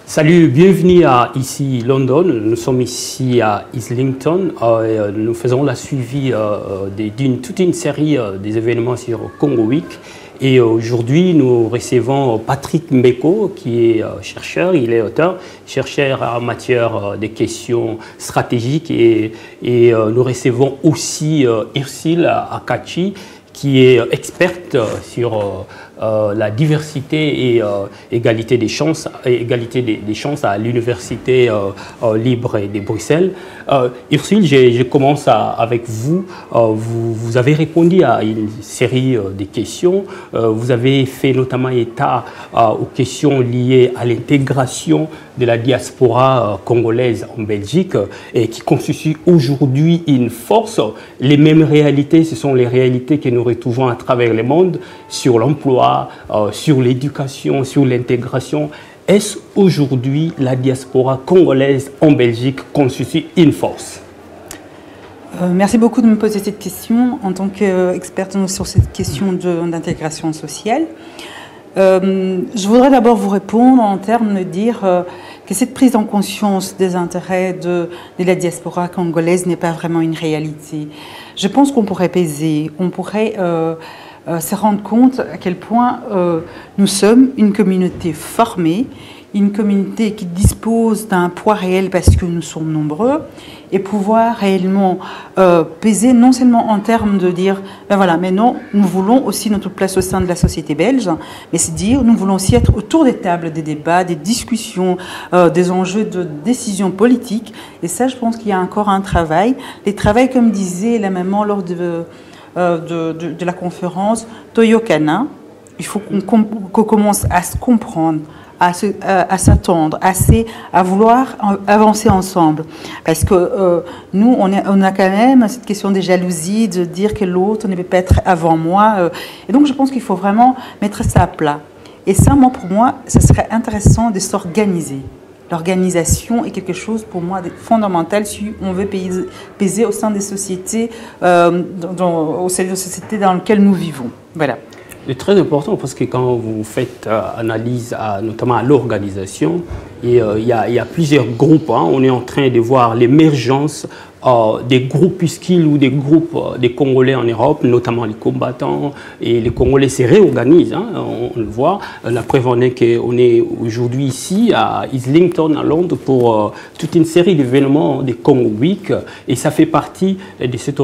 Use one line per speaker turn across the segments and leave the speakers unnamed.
Salut, bienvenue à ici London. Nous sommes ici à Islington. Nous faisons la suivi d'une toute une série des événements sur Congo Week. Et aujourd'hui, nous recevons Patrick Mbeko, qui est chercheur, il est auteur, chercheur en matière des questions stratégiques. Et nous recevons aussi Ursule Akachi, qui est experte sur la diversité et égalité des chances à l'Université libre de Bruxelles. Ursule, je commence avec vous. Vous avez répondu à une série de questions. Vous avez fait notamment état aux questions liées à l'intégration de la diaspora congolaise en Belgique et qui constitue aujourd'hui une force. Les mêmes réalités, ce sont les réalités que nous retrouvons à travers le monde sur l'emploi, sur l'éducation, sur l'intégration. Est-ce aujourd'hui la diaspora congolaise en Belgique constitue une force?
Merci beaucoup de me poser cette question en tant qu'experte sur cette question d'intégration sociale. Je voudrais d'abord vous répondre en termes de dire que cette prise en conscience des intérêts de la diaspora congolaise n'est pas vraiment une réalité. Je pense qu'on pourrait peser, on pourrait se rendre compte à quel point nous sommes une communauté formée, une communauté qui dispose d'un poids réel parce que nous sommes nombreux, et pouvoir réellement peser non seulement en termes de dire ben voilà, mais non, nous voulons aussi notre place au sein de la société belge, mais c'est dire nous voulons aussi être autour des tables des débats, des discussions, des enjeux de décision politique. Et ça, je pense qu'il y a encore un travail. Les travaux, comme disait la maman lors de la conférence Toyokana, il faut qu'on commence à se comprendre, à s'attendre, à vouloir avancer ensemble. Parce que nous, on a quand même cette question des jalousies, de dire que l'autre ne peut pas être avant moi. Et donc, je pense qu'il faut vraiment mettre ça à plat. Et ça, pour moi, ce serait intéressant de s'organiser. L'organisation est quelque chose, pour moi, de fondamental si on veut peser au sein des sociétés, au sein des sociétés dans lesquelles nous vivons. Voilà.
C'est très important parce que quand vous faites analyse notamment à l'organisation, il y a plusieurs groupes. On est en train de voir l'émergence des groupuscules ou des groupes des Congolais en Europe, notamment les combattants, et les Congolais se réorganisent, on le voit. La preuve en est qu'on est aujourd'hui ici à Islington, à Londres, pour toute une série d'événements des Congo Week, et ça fait partie de cette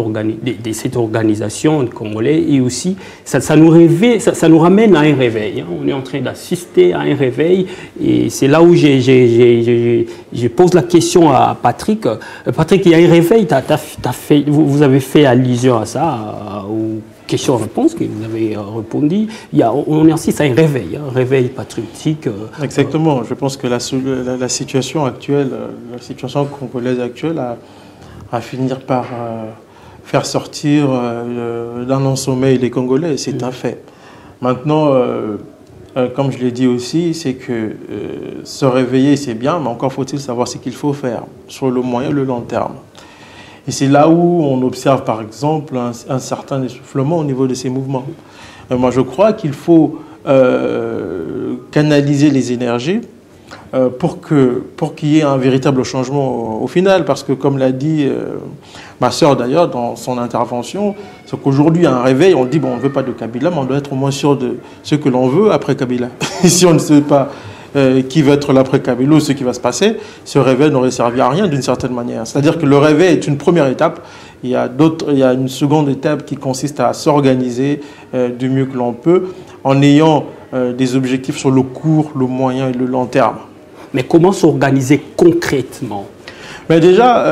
organisation Congolais, et aussi ça nous ramène à un réveil. On est en train d'assister à un réveil, et c'est là où je pose la question à Patrick. Patrick, il y a un réveil. Vous avez fait allusion à ça, aux questions-réponses que vous avez répondu. On assiste à un réveil patriotique.
Exactement. Je pense que la situation actuelle, la situation congolaise actuelle a finir par faire sortir d'un non-sommeil les Congolais. C'est un fait. Maintenant, comme je l'ai dit aussi, c'est que se réveiller, c'est bien, mais encore faut-il savoir ce qu'il faut faire sur le moyen et le long terme. Et c'est là où on observe, par exemple, un certain essoufflement au niveau de ces mouvements. Moi, je crois qu'il faut canaliser les énergies pour qu'il y ait un véritable changement au final. Parce que, comme l'a dit ma sœur d'ailleurs dans son intervention, c'est qu'aujourd'hui, il y a un réveil, on dit, bon, on ne veut pas de Kabila, mais on doit être au moins sûr de ce que l'on veut après Kabila. Et si on ne sait pas qui va être l'après Kabila ou ce qui va se passer, ce réveil n'aurait servi à rien d'une certaine manière. C'est-à-dire que le réveil est une première étape. Il y a une seconde étape qui consiste à s'organiser du mieux que l'on peut en ayant des objectifs sur le court, le moyen et le long terme.
Mais comment s'organiser concrètement?
Mais déjà,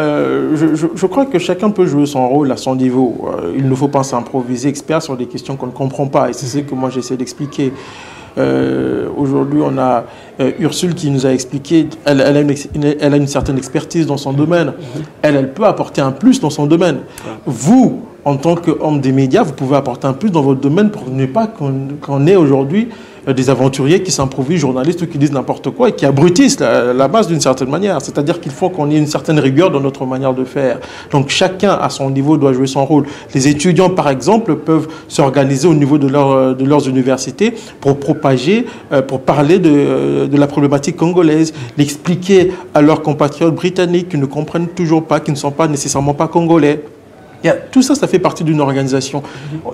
je crois que chacun peut jouer son rôle à son niveau. Il ne faut pas s'improviser expert sur des questions qu'on ne comprend pas. Et c'est ce que moi j'essaie d'expliquer. Aujourd'hui, on a Ursule qui nous a expliqué, elle a une certaine expertise dans son domaine. Elle peut apporter un plus dans son domaine. Vous, en tant qu'homme des médias, vous pouvez apporter un plus dans votre domaine pour ne pas qu'on ait aujourd'hui des aventuriers qui s'improvisent journalistes ou qui disent n'importe quoi et qui abrutissent la base d'une certaine manière. C'est-à-dire qu'il faut qu'on ait une certaine rigueur dans notre manière de faire. Donc chacun à son niveau doit jouer son rôle. Les étudiants par exemple peuvent s'organiser au niveau de leurs universités pour propager, pour parler de la problématique congolaise, l'expliquer à leurs compatriotes britanniques qui ne comprennent toujours pas, qui ne sont pas nécessairement pas congolais. Tout ça, ça fait partie d'une organisation.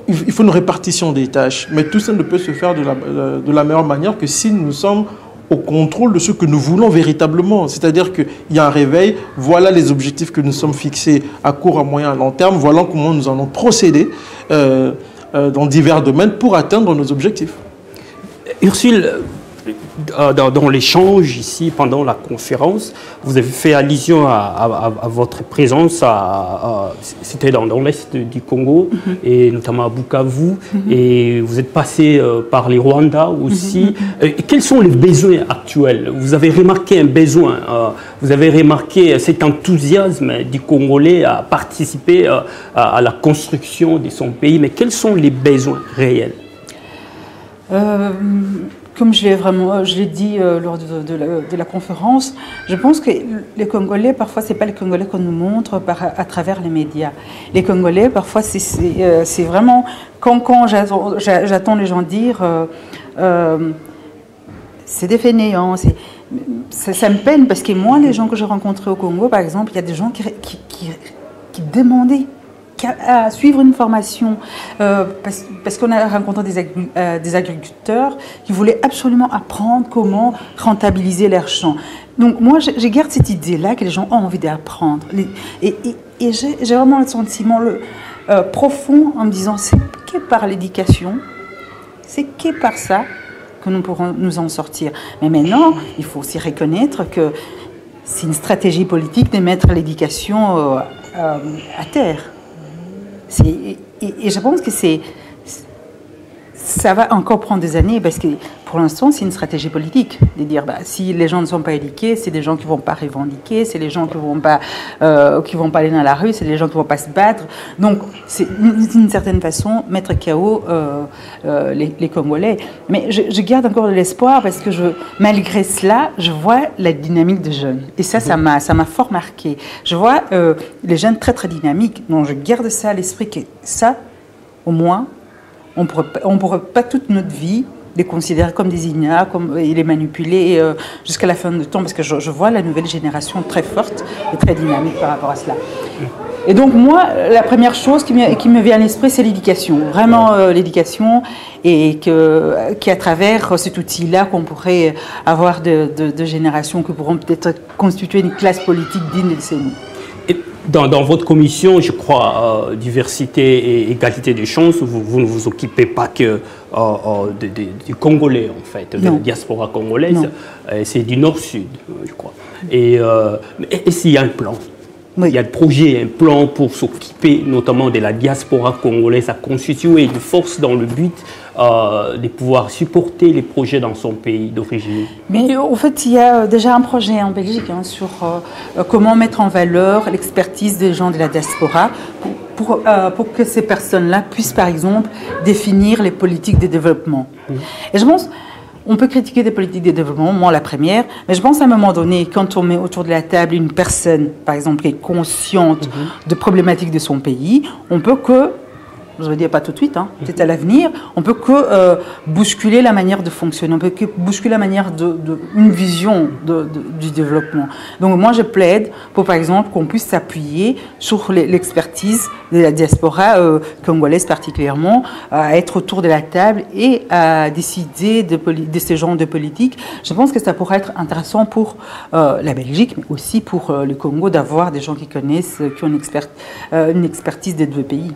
Il faut une répartition des tâches, mais tout ça ne peut se faire de la meilleure manière que si nous sommes au contrôle de ce que nous voulons véritablement. C'est-à-dire qu'il y a un réveil, voilà les objectifs que nous sommes fixés à court, à moyen, à long terme, voilà comment nous allons procéder dans divers domaines pour atteindre nos objectifs.
Ursule, dans l'échange ici, pendant la conférence, vous avez fait allusion à votre présence, c'était dans l'est du Congo, et notamment à Bukavu, et vous êtes passé par les Rwanda aussi. Quels sont les besoins actuels? Vous avez remarqué un besoin, vous avez remarqué cet enthousiasme du Congolais à participer à la construction de son pays, mais quels sont les besoins réels?
Comme je l'ai dit lors de la conférence, je pense que les Congolais, parfois, ce n'est pas les Congolais qu'on nous montre à travers les médias. Les Congolais, parfois, c'est vraiment... Quand j'attends les gens dire c'est des fainéants, ça me peine parce que moi, les gens que j'ai rencontrés au Congo, par exemple, il y a des gens qui demandaient à suivre une formation parce qu'on a rencontré des agriculteurs qui voulaient absolument apprendre comment rentabiliser leurs champs. Donc moi, je garde cette idée-là que les gens ont envie d'apprendre. Et j'ai vraiment le sentiment profond en me disant c'est que par l'éducation, c'est que par ça que nous pourrons nous en sortir. Mais maintenant, il faut aussi reconnaître que c'est une stratégie politique de mettre l'éducation à terre. Et je pense que ça va encore prendre des années parce que pour l'instant, c'est une stratégie politique de dire si les gens ne sont pas éduqués, c'est des gens qui ne vont pas revendiquer, c'est les gens qui ne vont pas aller dans la rue, c'est les gens qui ne vont pas se battre. Donc, c'est d'une certaine façon mettre KO les Congolais. Mais je garde encore de l'espoir parce que malgré cela, je vois la dynamique des jeunes. Et ça m'a fort marqué. Je vois les jeunes très, très dynamiques. Donc, je garde ça à l'esprit que ça, au moins, on ne pourrait pas toute notre vie les considérer comme des ignares, et les manipuler jusqu'à la fin du temps, parce que je vois la nouvelle génération très forte et très dynamique par rapport à cela. Et donc moi, la première chose qui me vient à l'esprit, c'est l'éducation. Vraiment l'éducation, et qu'à travers cet outil-là, qu'on pourrait avoir de générations qui pourront peut-être constituer une classe politique digne de ces noms.
Dans votre commission, je crois, diversité et égalité des chances, vous ne vous occupez pas que du Congolais, en fait, de la diaspora congolaise. C'est du Nord-Sud, je crois. Et s'il y a un plan, il y a un projet, un plan pour s'occuper notamment de la diaspora congolaise, à constituer une force dans le but de pouvoir supporter les projets dans son pays d'origine.
Mais en fait, il y a déjà un projet en Belgique sur comment mettre en valeur l'expertise des gens de la diaspora pour que ces personnes-là puissent, par exemple, définir les politiques de développement. Et je pense... On peut critiquer des politiques de développement, moi la première, mais je pense à un moment donné, quand on met autour de la table une personne, par exemple, qui est consciente de problématiques de son pays, on peut que, je veux dire pas tout de suite, peut-être à l'avenir, on peut que bousculer la manière de fonctionner, on peut que bousculer la manière une vision du développement. Donc moi je plaide pour, par exemple, qu'on puisse s'appuyer sur l'expertise de la diaspora congolaise particulièrement, à être autour de la table et à décider de ce genre de politique. Je pense que ça pourrait être intéressant pour la Belgique, mais aussi pour le Congo, d'avoir des gens qui connaissent, qui ont une expertise des deux pays.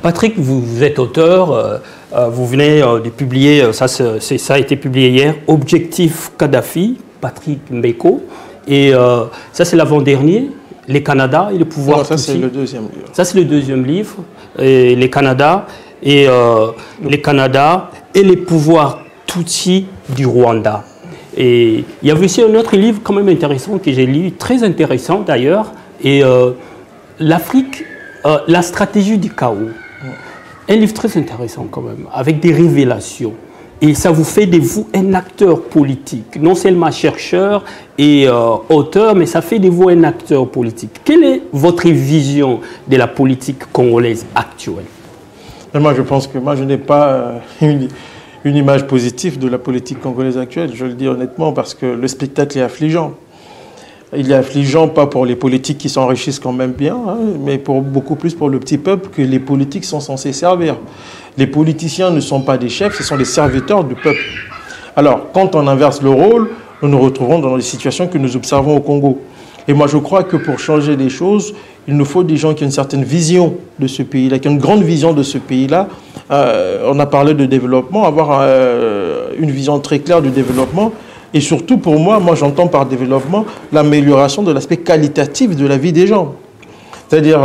Patrick, vous êtes auteur, vous venez de publier, ça a été publié hier, Objectif Kadhafi, Patrick Mbeko, et ça c'est l'avant-dernier, Les Canada et le pouvoir Tutsi.
Ça c'est le deuxième livre.
Ça c'est le deuxième livre, et Les Canada et les pouvoirs Tutsi du Rwanda. Et il y avait aussi un autre livre quand même intéressant que j'ai lu, très intéressant d'ailleurs, et l'Afrique, la stratégie du chaos. Un livre très intéressant quand même, avec des révélations. et ça vous fait de vous un acteur politique, non seulement chercheur et auteur, mais ça fait de vous un acteur politique. Quelle est votre vision de la politique congolaise actuelle?
Moi, je pense que moi, je n'ai pas une image positive de la politique congolaise actuelle, je le dis honnêtement, parce que le spectacle est affligeant. Il est affligeant pas pour les politiques qui s'enrichissent quand même bien, hein, mais beaucoup plus pour le petit peuple que les politiques sont censés servir. Les politiciens ne sont pas des chefs, ce sont des serviteurs du peuple. Alors, quand on inverse le rôle, nous nous retrouvons dans les situations que nous observons au Congo. Et moi, je crois que pour changer les choses, il nous faut des gens qui ont une certaine vision de ce pays-là, qui ont une grande vision de ce pays-là. On a parlé de développement, avoir une vision très claire du développement. Et surtout, pour moi j'entends par développement l'amélioration de l'aspect qualitatif de la vie des gens. C'est-à-dire,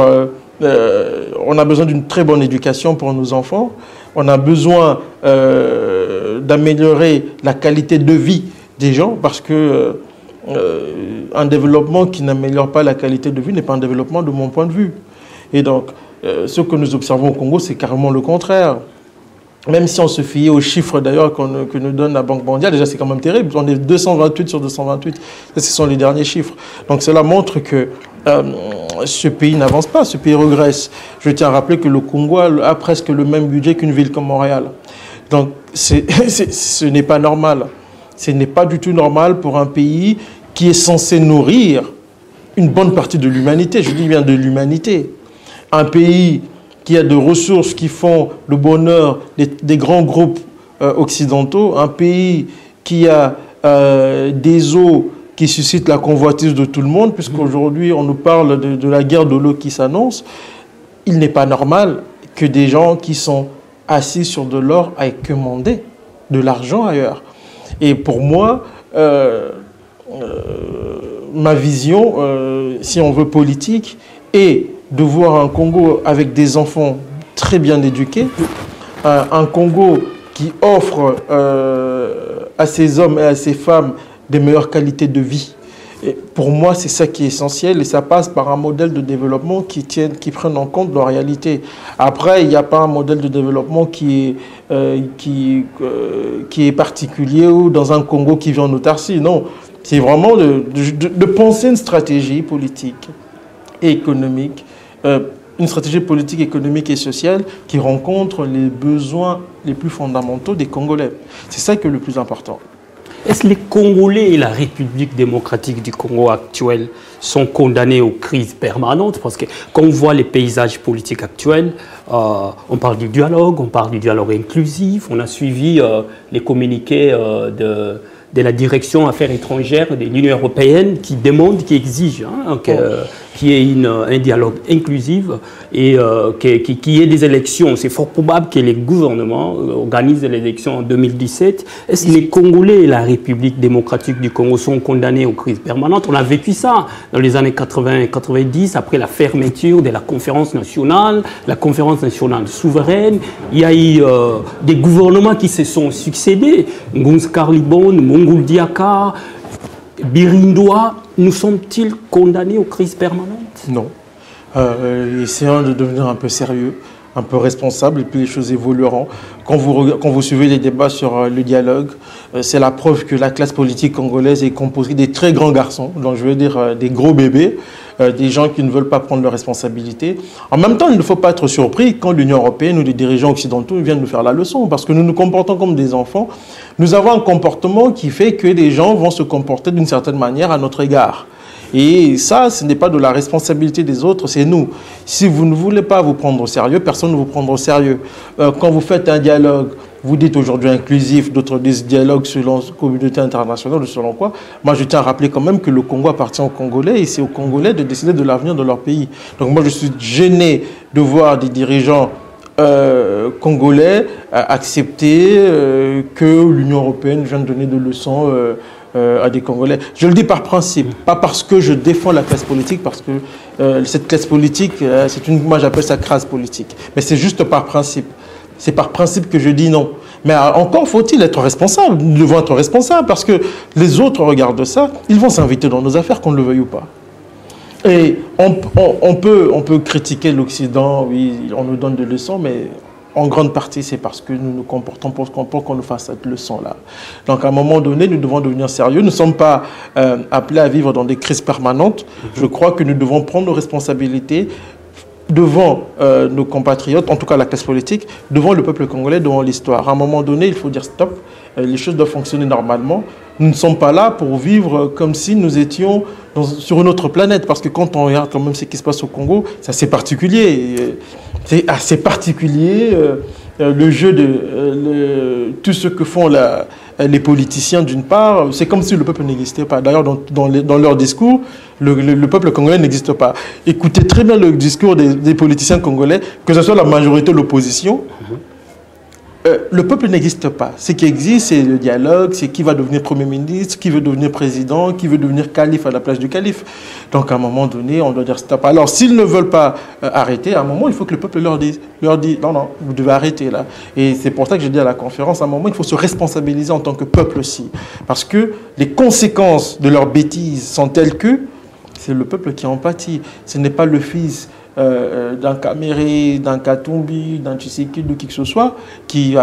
on a besoin d'une très bonne éducation pour nos enfants. On a besoin d'améliorer la qualité de vie des gens parce que un développement qui n'améliore pas la qualité de vie n'est pas un développement de mon point de vue. Et donc, ce que nous observons au Congo, c'est carrément le contraire. Même si on se fiait aux chiffres d'ailleurs que nous donne la Banque mondiale, déjà c'est quand même terrible, on est 228 sur 228, ce sont les derniers chiffres. Donc cela montre que ce pays n'avance pas, ce pays regresse. Je tiens à rappeler que le Congo a presque le même budget qu'une ville comme Montréal. Donc ce n'est pas normal. Ce n'est pas du tout normal pour un pays qui est censé nourrir une bonne partie de l'humanité, je dis bien de l'humanité. Un pays qui a de ressources qui font le bonheur des grands groupes occidentaux, un pays qui a des eaux qui suscitent la convoitise de tout le monde, puisqu'aujourd'hui on nous parle de la guerre de l'eau qui s'annonce, il n'est pas normal que des gens qui sont assis sur de l'or aient commandé de l'argent ailleurs. Et pour moi, ma vision, si on veut politique, est de voir un Congo avec des enfants très bien éduqués, un Congo qui offre à ses hommes et à ses femmes des meilleures qualités de vie. Et pour moi, c'est ça qui est essentiel et ça passe par un modèle de développement qui prenne en compte leur réalité. Après, il n'y a pas un modèle de développement qui est particulier ou dans un Congo qui vit en autarcie. Non, c'est vraiment de penser une stratégie politique et économique, une stratégie politique, économique et sociale qui rencontre les besoins les plus fondamentaux des Congolais. C'est ça qui est le plus important.
Est-ce que les Congolais et la République démocratique du Congo actuelle sont condamnés aux crises permanentes? Parce que quand on voit les paysages politiques actuels, on parle du dialogue inclusif, on a suivi les communiqués de la direction affaires étrangères de l'Union européenne qui demande, qui exige qu'il y ait un dialogue inclusif et qu'il y ait des élections. C'est fort probable que les gouvernements organisent les élections en 2017. Est-ce que les Congolais et la République démocratique du Congo sont condamnés aux crises permanentes? On a vécu ça dans les années 80-90, après la fermeture de la conférence nationale souveraine. Il y a eu des gouvernements qui se sont succédés. Nguns Karlibon, Mongol Diaka, Birindoa, nous sommes-ils condamnés aux crises permanentes?
Non. Essayons de devenir un peu sérieux, un peu responsable, et puis les choses évolueront. Quand vous suivez les débats sur le dialogue, c'est la preuve que la classe politique congolaise est composée des très grands garçons, donc je veux dire des gros bébés, des gens qui ne veulent pas prendre leurs responsabilités. En même temps, il ne faut pas être surpris quand l'Union européenne ou les dirigeants occidentaux viennent nous faire la leçon, parce que nous nous comportons comme des enfants. Nous avons un comportement qui fait que les gens vont se comporter d'une certaine manière à notre égard. Et ça, ce n'est pas de la responsabilité des autres, c'est nous. Si vous ne voulez pas vous prendre au sérieux, personne ne vous prendra au sérieux. Quand vous faites un dialogue, vous dites aujourd'hui inclusif, d'autres disent dialogue selon la communauté internationale ou selon quoi. Moi, je tiens à rappeler quand même que le Congo appartient aux Congolais et c'est aux Congolais de décider de l'avenir de leur pays. Donc moi, je suis gêné de voir des dirigeants congolais accepter que l'Union européenne vienne donner des leçons à des Congolais. Je le dis par principe, pas parce que je défends la classe politique, parce que cette classe politique, moi j'appelle ça crasse politique. Mais c'est juste par principe. C'est par principe que je dis non. Mais encore faut-il être responsable. Nous devons être responsables parce que les autres regardent ça, ils vont s'inviter dans nos affaires, qu'on le veuille ou pas. Et on peut critiquer l'Occident, oui, on nous donne des leçons, mais en grande partie, c'est parce que nous nous comportons pour qu'on nous fasse cette leçon-là. Donc, à un moment donné, nous devons devenir sérieux. Nous ne sommes pas appelés à vivre dans des crises permanentes. Je crois que nous devons prendre nos responsabilités devant nos compatriotes, en tout cas la classe politique, devant le peuple congolais, devant l'histoire. À un moment donné, il faut dire stop. Les choses doivent fonctionner normalement. Nous ne sommes pas là pour vivre comme si nous étions sur une autre planète. Parce que quand on regarde quand même ce qui se passe au Congo, c'est assez particulier. C'est assez particulier le jeu de tout ce que font les politiciens d'une part. C'est comme si le peuple n'existait pas. D'ailleurs, dans leur discours, le peuple congolais n'existe pas. Écoutez très bien le discours des politiciens congolais, que ce soit la majorité ou l'opposition. Le peuple n'existe pas. Ce qui existe, c'est le dialogue, c'est qui va devenir Premier ministre, qui veut devenir président, qui veut devenir calife à la place du calife. Donc, à un moment donné, on doit dire stop. Alors, s'ils ne veulent pas arrêter, à un moment, il faut que le peuple leur dise non, non, vous devez arrêter là. Et c'est pour ça que j'ai dit à la conférence, à un moment, il faut se responsabiliser en tant que peuple aussi. Parce que les conséquences de leurs bêtises sont telles que c'est le peuple qui en pâtit. Ce n'est pas le fils d'un Caméré, d'un Katumbi, d'un Tshisekedi ou qui que ce soit qui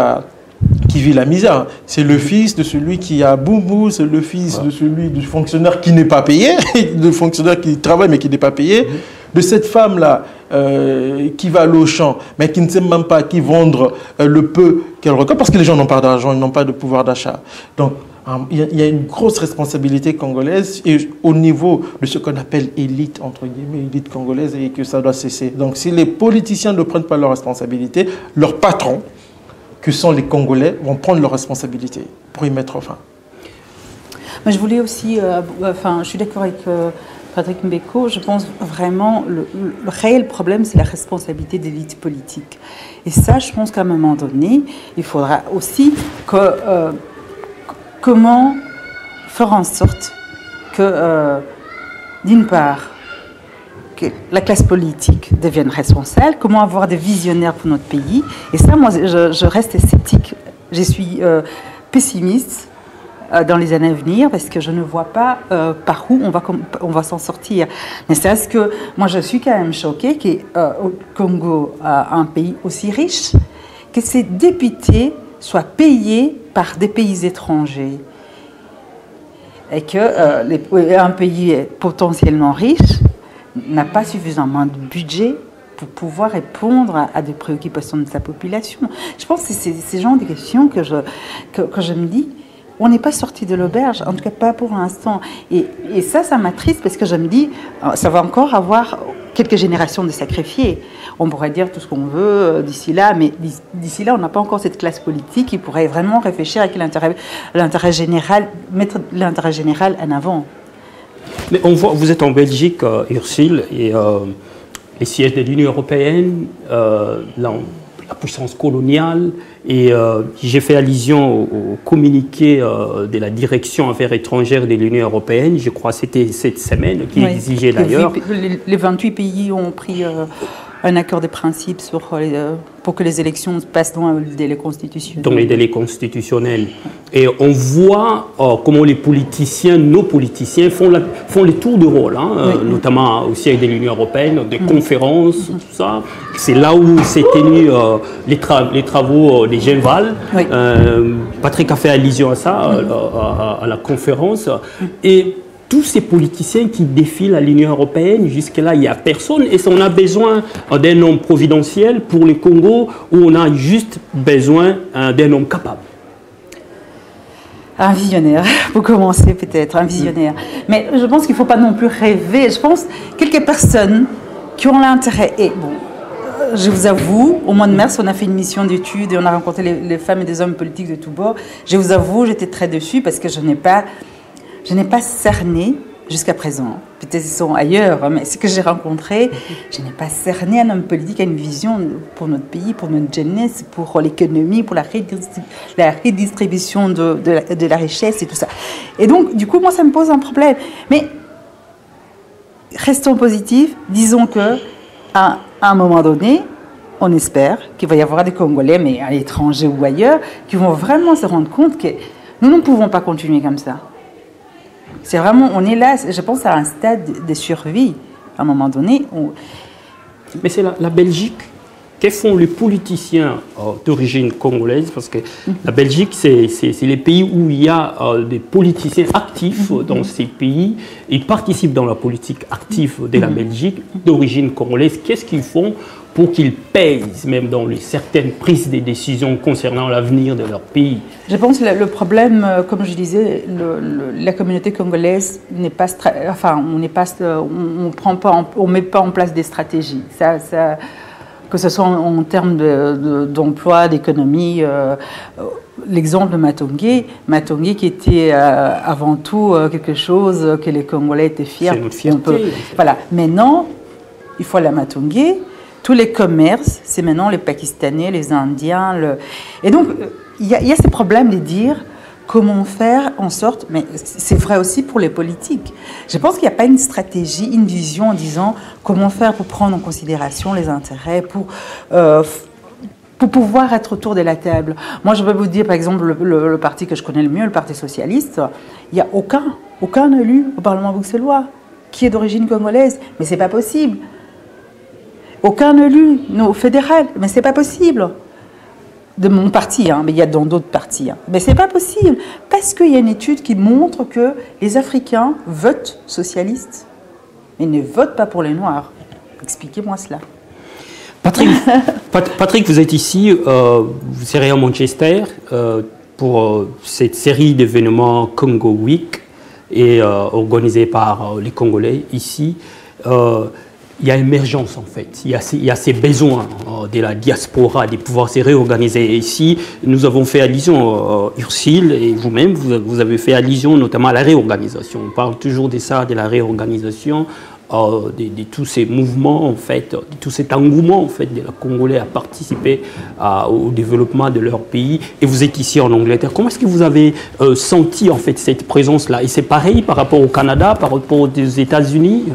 vit la misère. C'est le fils de celui qui a boubou, c'est le fils de celui du fonctionnaire qui n'est pas payé, du fonctionnaire qui travaille mais qui n'est pas payé, de cette femme-là qui va aller au champ mais qui ne sait même pas qui vendre le peu qu'elle recueille parce que les gens n'ont pas d'argent, ils n'ont pas de pouvoir d'achat. Donc, il y a une grosse responsabilité congolaise et au niveau de ce qu'on appelle élite, entre guillemets, élite congolaise, et que ça doit cesser. Donc si les politiciens ne prennent pas leurs responsabilités, leurs patrons, que sont les Congolais, vont prendre leurs responsabilités pour y mettre fin.
Mais je voulais aussi, je suis d'accord avec Patrick Mbeko, je pense vraiment le réel problème, c'est la responsabilité des élites politiques. Et ça, je pense qu'à un moment donné, il faudra aussi que... comment faire en sorte que, d'une part, que la classe politique devienne responsable, comment avoir des visionnaires pour notre pays. Et ça, moi, je reste sceptique. Je suis pessimiste dans les années à venir parce que je ne vois pas par où on va s'en sortir. Mais c'est parce que moi, je suis quand même choquée qu'au Congo, un pays aussi riche, que ses députés soient payés par des pays étrangers et qu'un pays potentiellement riche n'a pas suffisamment de budget pour pouvoir répondre à des préoccupations de sa population. Je pense que c'est ce genre de questions que je me dis, on n'est pas sorti de l'auberge, en tout cas pas pour l'instant. Et ça m'attriste parce que je me dis, ça va encore avoir quelques générations de sacrifiés. On pourrait dire tout ce qu'on veut d'ici là, mais d'ici là, on n'a pas encore cette classe politique qui pourrait vraiment réfléchir avec l'intérêt général, mettre l'intérêt général en avant.
Mais on voit, vous êtes en Belgique, Ursule, et les sièges de l'Union européenne, la puissance coloniale, et j'ai fait allusion au communiqué de la direction affaires étrangères de l'Union européenne, je crois que c'était cette semaine, qui exigeait d'ailleurs...
Les 28 pays ont pris un accord de principe pour que les élections passent dans les délais constitutionnels.
Dans les délais constitutionnels. Et on voit comment les politiciens, nos politiciens, font les tours de rôle, notamment au siège de l'Union européenne, des conférences, tout ça. C'est là où s'est tenu les travaux des Genval. Patrick a fait allusion à ça, à la conférence. Et tous ces politiciens qui défilent à l'Union européenne, jusque-là, il n'y a personne. Et on a besoin d'un homme providentiel pour le Congo, où on a juste besoin d'un homme capable.
Un visionnaire, pour commencer peut-être, un visionnaire. Mais je pense qu'il ne faut pas non plus rêver. Je pense quelques personnes qui ont l'intérêt. Et bon, je vous avoue, au mois de mars, on a fait une mission d'études et on a rencontré les femmes et des hommes politiques de tous bords. Je vous avoue, j'étais très déçue parce que je n'ai pas cerné jusqu'à présent. Peut-être qu'ils sont ailleurs, mais ce que j'ai rencontré, je n'ai pas cerné un homme politique à une vision pour notre pays, pour notre jeunesse, pour l'économie, pour la redistribution de la richesse et tout ça. Et donc, du coup, moi, ça me pose un problème. Mais restons positifs, disons que à un moment donné, on espère qu'il va y avoir des Congolais, mais à l'étranger ou ailleurs, qui vont vraiment se rendre compte que nous ne pouvons pas continuer comme ça. C'est vraiment, on est là, je pense, à un stade de survie. À un moment donné,
Mais c'est la Belgique que font les politiciens d'origine congolaise, parce que la Belgique, c'est les pays où il y a des politiciens actifs dans ces pays. Ils participent dans la politique active de la Belgique d'origine congolaise. Qu'est-ce qu'ils font pour qu'ils pèsent même dans certaines prises de décisions concernant l'avenir de leur pays?
Je pense que le problème, comme je disais, la communauté congolaise n'est pas, on met pas en place des stratégies. Que ce soit en termes d'emploi, d'économie. L'exemple de Matongé qui était avant tout quelque chose que les Congolais étaient fiers.
C'est notre fierté.
Voilà. Maintenant, il faut aller à Matongé. Tous les commerces, c'est maintenant les Pakistanais, les Indiens. Et donc, il y a ces problèmes de dire comment faire en sorte, mais c'est vrai aussi pour les politiques. Je pense qu'il n'y a pas une stratégie, une vision en disant comment faire pour prendre en considération les intérêts, pour pouvoir être autour de la table. Moi, je vais vous dire, par exemple, le parti que je connais le mieux, le Parti socialiste, il n'y a aucun élu au Parlement bruxellois qui est d'origine congolaise, mais c'est pas possible. Aucun élu au fédéral, mais c'est pas possible. De mon parti, mais il y a dans d'autres partis. Mais c'est pas possible, parce qu'il y a une étude qui montre que les Africains votent socialistes, mais ne votent pas pour les Noirs. Expliquez-moi cela.
Patrick, vous êtes ici, vous serez à Manchester pour cette série d'événements Congo Week et organisée par les Congolais ici. Il y a émergence en fait, il y a ces besoins de la diaspora de pouvoir se réorganiser. Et ici, nous avons fait allusion, Ursule et vous-même, vous avez fait allusion notamment à la réorganisation. On parle toujours de ça, de la réorganisation, de tous ces mouvements en fait, de tout cet engouement en fait de la Congolais à participer au développement de leur pays. Et vous êtes ici en Angleterre. Comment est-ce que vous avez senti en fait cette présence-là? Et c'est pareil par rapport au Canada, par rapport aux États-Unis?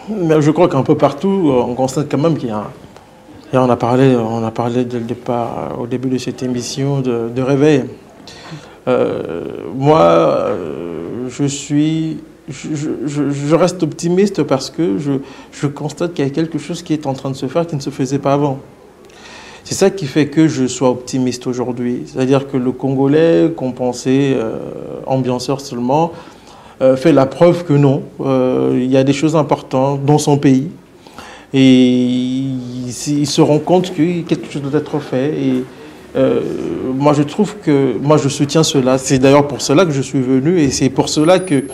Mais je crois qu'un peu partout, on constate quand même qu'il y a... Et on a parlé dès le départ, au début de cette émission, de réveil. Moi, je reste optimiste parce que je constate qu'il y a quelque chose qui est en train de se faire qui ne se faisait pas avant. C'est ça qui fait que je sois optimiste aujourd'hui. C'est-à-dire que le Congolais, qu'on pensait ambianceur seulement, fait la preuve que non, il y a des choses importantes dans son pays et il se rend compte que quelque chose doit être fait et moi je trouve que, moi je soutiens cela, c'est d'ailleurs pour cela que je suis venu et c'est pour cela que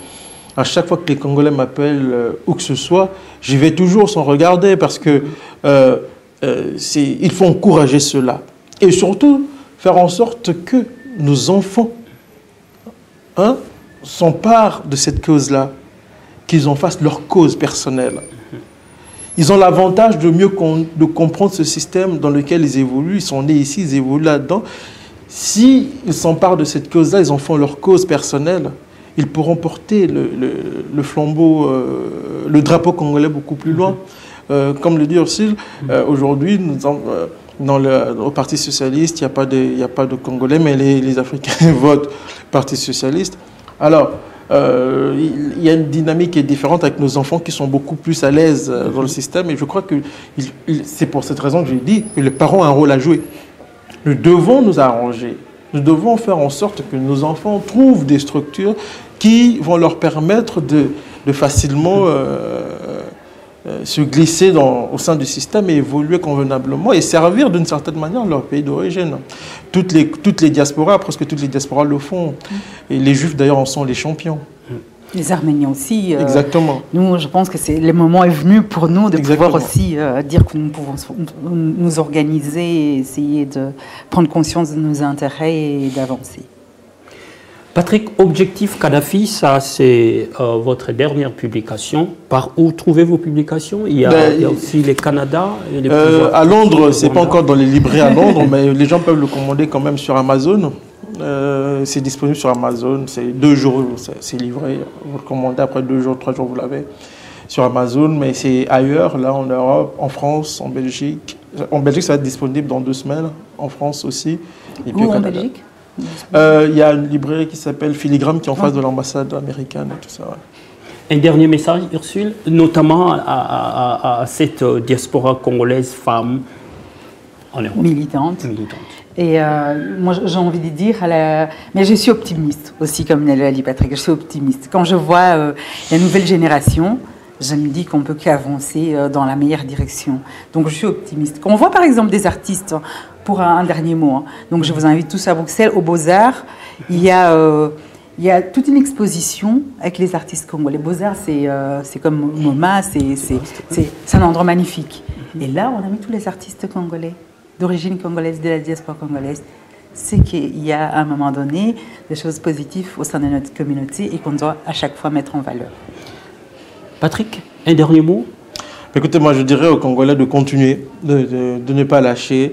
à chaque fois que les Congolais m'appellent où que ce soit, j'y vais toujours sans regarder parce que il faut encourager cela et surtout faire en sorte que nos enfants s'emparent de cette cause-là, qu'ils en fassent leur cause personnelle. Ils ont l'avantage de comprendre ce système dans lequel ils évoluent. Ils sont nés ici, ils évoluent là-dedans. S'ils s'emparent de cette cause-là, ils en font leur cause personnelle. Ils pourront porter le flambeau, le drapeau congolais beaucoup plus loin. Comme le dit Ursule, aujourd'hui, au Parti socialiste, il n'y a pas de Congolais, mais les Africains votent Parti socialiste. Alors, il y a une dynamique qui est différente avec nos enfants qui sont beaucoup plus à l'aise dans le système. Et je crois que c'est pour cette raison que j'ai dit que les parents ont un rôle à jouer. Nous devons nous arranger. Nous devons faire en sorte que nos enfants trouvent des structures qui vont leur permettre de facilement se glisser au sein du système et évoluer convenablement et servir d'une certaine manière leur pays d'origine. Toutes les diasporas, presque toutes les diasporas le font. Et les Juifs d'ailleurs en sont les champions.
Les Arméniens aussi.
Exactement.
Nous, je pense que le moment est venu pour nous de
Exactement.
pouvoir aussi dire que nous pouvons nous organiser et essayer de prendre conscience de nos intérêts et d'avancer.
Patrick, Objectif Kadhafi, ça c'est votre dernière publication. Par où trouvez vos publications? Il y a aussi les Canada et les
à Londres, c'est pas encore dans les librairies à Londres, mais les gens peuvent le commander quand même sur Amazon. C'est disponible sur Amazon, c'est 2 jours, c'est livré. Vous le commandez après 2 jours, 3 jours, vous l'avez sur Amazon, mais c'est ailleurs, là en Europe, en France, en Belgique. En Belgique, ça va être disponible dans 2 semaines, en France aussi. Et puis
Où en Belgique?
Il y a une librairie qui s'appelle Filigrane qui est en face de l'ambassade américaine et tout ça. Ouais.
Un dernier message, Ursule, notamment à cette diaspora congolaise femme en Europe.
Militante.
Militante.
Et moi, j'ai envie de dire, mais je suis optimiste aussi, comme l'a dit Patrick, je suis optimiste. Quand je vois la nouvelle génération, je me dis qu'on ne peut qu'avancer dans la meilleure direction. Donc, je suis optimiste. Quand on voit, par exemple, des artistes, pour un dernier mot, hein, donc je vous invite tous à Bruxelles, aux Beaux-Arts, il y a toute une exposition avec les artistes congolais. Les Beaux-Arts, c'est comme MoMA, c'est un endroit magnifique. Et là, on a mis tous les artistes congolais, d'origine congolaise, de la diaspora congolaise. C'est qu'il y a à un moment donné des choses positives au sein de notre communauté et qu'on doit à chaque fois mettre en valeur.
Patrick, un dernier mot?
Écoutez, moi je dirais aux Congolais de continuer, de ne pas lâcher.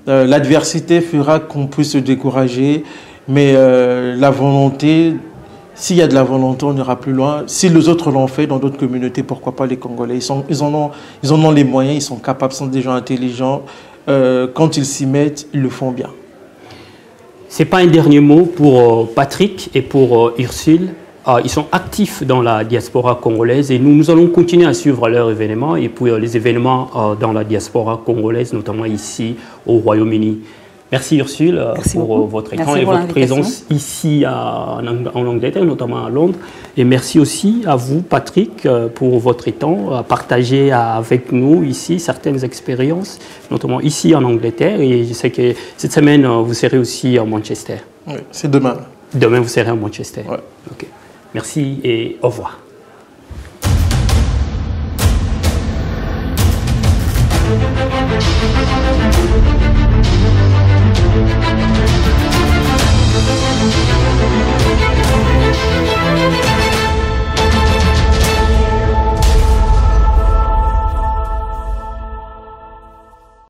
L'adversité fera qu'on puisse se décourager, mais la volonté, s'il y a de la volonté, on ira plus loin. Si les autres l'ont fait dans d'autres communautés, pourquoi pas les Congolais? Ils en ont les moyens, ils sont capables, ils sont des gens intelligents. Quand ils s'y mettent, ils le font bien.
Ce n'est pas un dernier mot pour Patrick et pour Ursule. Ils sont actifs dans la diaspora congolaise et nous allons continuer à suivre leurs événements et puis les événements dans la diaspora congolaise, notamment ici au Royaume-Uni. Merci Ursule pour votre écran et votre présence ici en Angleterre, notamment à Londres. Et merci aussi à vous Patrick pour votre temps à partager avec nous ici certaines expériences, notamment ici en Angleterre. Et je sais que cette semaine, vous serez aussi à Manchester.
Oui, c'est demain.
Demain, vous serez à Manchester.
Ouais.
Okay. Merci et au revoir.